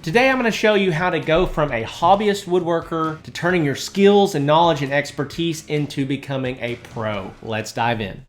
Today I'm going to show you how to go from a hobbyist woodworker to turning your skills and knowledge and expertise into becoming a pro. Let's dive in.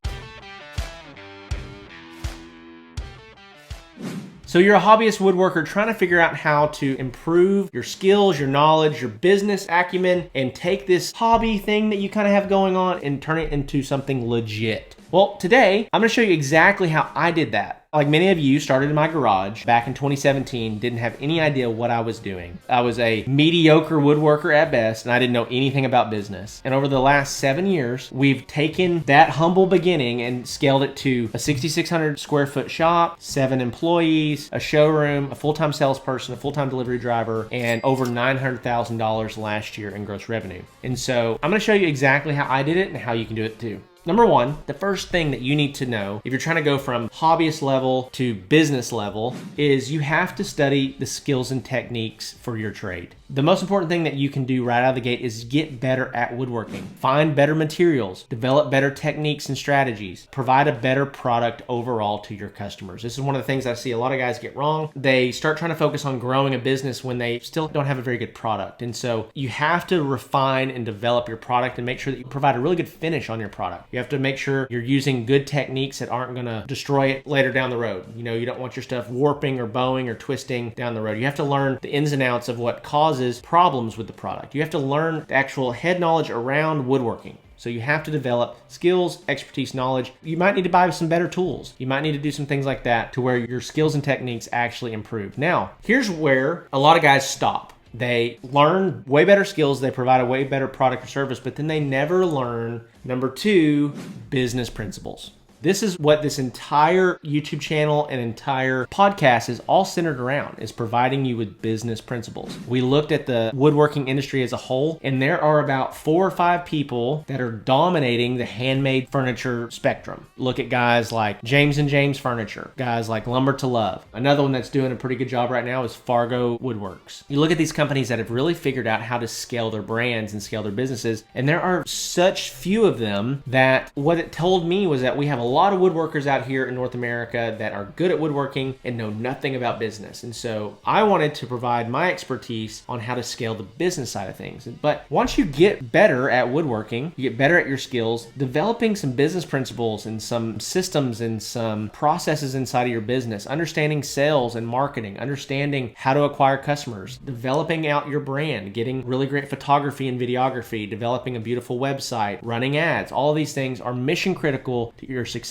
So you're a hobbyist woodworker trying to figure out how to improve your skills, your knowledge, your business acumen, and take this hobby thing that you kind of have going on and turn it into something legit. Well, today I'm going to show you exactly how I did that. Like many of you, started in my garage back in 2017, didn't have any idea what I was doing. I was a mediocre woodworker at best, and I didn't know anything about business. And over the last 7 years, we've taken that humble beginning and scaled it to a 6,600 square foot shop, 7 employees, a showroom, a full-time salesperson, a full-time delivery driver, and over $900,000 last year in gross revenue. And so I'm going to show you exactly how I did it and how you can do it too. Number one, the first thing that you need to know if you're trying to go from hobbyist level to business level is you have to study the skills and techniques for your trade. The most important thing that you can do right out of the gate is get better at woodworking. Find better materials, develop better techniques and strategies, provide a better product overall to your customers. This is one of the things I see a lot of guys get wrong. They start trying to focus on growing a business when they still don't have a very good product. And so you have to refine and develop your product and make sure that you provide a really good finish on your product. You have to make sure you're using good techniques that aren't going to destroy it later down the road. You know, you don't want your stuff warping or bowing or twisting down the road. You have to learn the ins and outs of what causes problems with the product. You have to learn the actual head knowledge around woodworking. So you have to develop skills, expertise, knowledge. You might need to buy some better tools. You might need to do some things like that to where your skills and techniques actually improve. Now, here's where a lot of guys stop. They learn way better skills, they provide a way better product or service, but then they never learn, number two, business principles. This is what this entire YouTube channel and entire podcast is all centered around, is providing you with business principles. We looked at the woodworking industry as a whole, and there are about 4 or 5 people that are dominating the handmade furniture spectrum. Look at guys like James and James Furniture, guys like Lumber to Love. Another one that's doing a pretty good job right now is Fargo Woodworks. You look at these companies that have really figured out how to scale their brands and scale their businesses, and there are such few of them that what it told me was that we have a lot of woodworkers out here in North America that are good at woodworking and know nothing about business. And so I wanted to provide my expertise on how to scale the business side of things. But once you get better at woodworking, you get better at your skills, developing some business principles and some systems and some processes inside of your business, understanding sales and marketing, understanding how to acquire customers, developing out your brand, getting really great photography and videography, developing a beautiful website, running ads, all of these things are mission critical to your success.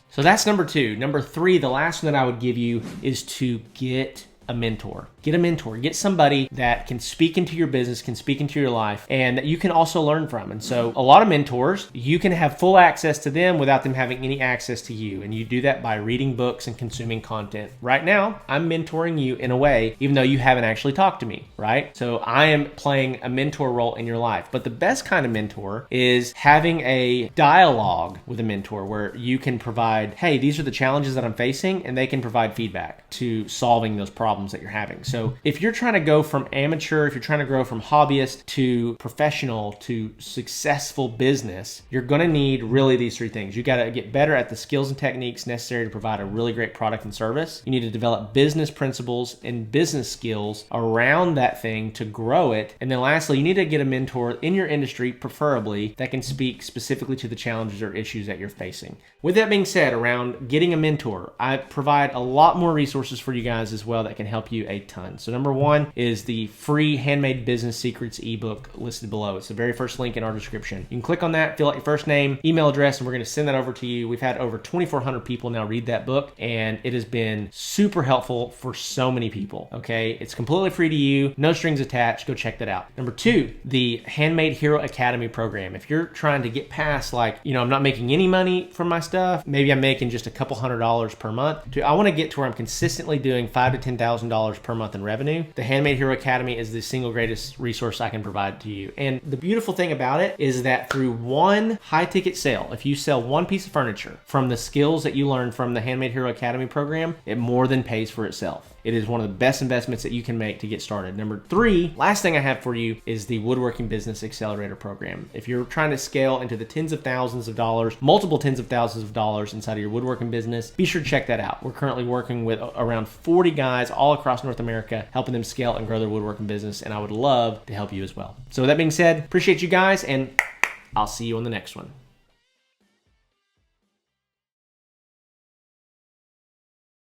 So that's number two. Number three, the last one that I would give you is to get a mentor. Get a mentor. Get somebody that can speak into your business, can speak into your life, and that you can also learn from. And so a lot of mentors, you can have full access to them without them having any access to you. And you do that by reading books and consuming content. Right now, I'm mentoring you in a way, even though you haven't actually talked to me, right? So I am playing a mentor role in your life. But the best kind of mentor is having a dialogue with a mentor where you can provide, hey, these are the challenges that I'm facing, and they can provide feedback to solving those problems that you're having. So if you're trying to go from amateur, if you're trying to grow from hobbyist to professional to successful business, you're going to need really these 3 things. You got to get better at the skills and techniques necessary to provide a really great product and service. You need to develop business principles and business skills around that thing to grow it. And then lastly, you need to get a mentor in your industry, preferably, that can speak specifically to the challenges or issues that you're facing. With that being said, around getting a mentor, I provide a lot more resources for you guys as well that can help you a ton. So number one is the free Handmade Business Secrets ebook listed below. It's the very first link in our description. You can click on that, fill out your first name, email address, and we're going to send that over to you. We've had over 2,400 people now read that book, and it has been super helpful for so many people. Okay, it's completely free to you, no strings attached. Go check that out. Number two, the Handmade Hero Academy program. If you're trying to get past, like, you know, I'm not making any money from my stuff, maybe I'm making just a couple $100s per month. I want to get to where I'm consistently doing $5,000 to $10,000 per month in revenue. The Handmade Hero Academy is the single greatest resource I can provide to you. And the beautiful thing about it is that through one high ticket sale, if you sell one piece of furniture from the skills that you learned from the Handmade Hero Academy program, it more than pays for itself. It is one of the best investments that you can make to get started. Number 3, last thing I have for you is the Woodworking Business Accelerator Program. If you're trying to scale into the tens of thousands of dollars, multiple tens of thousands of dollars inside of your woodworking business, be sure to check that out. We're currently working with around 40 guys all across North America, helping them scale and grow their woodworking business, and I would love to help you as well. So with that being said, appreciate you guys, and I'll see you on the next one.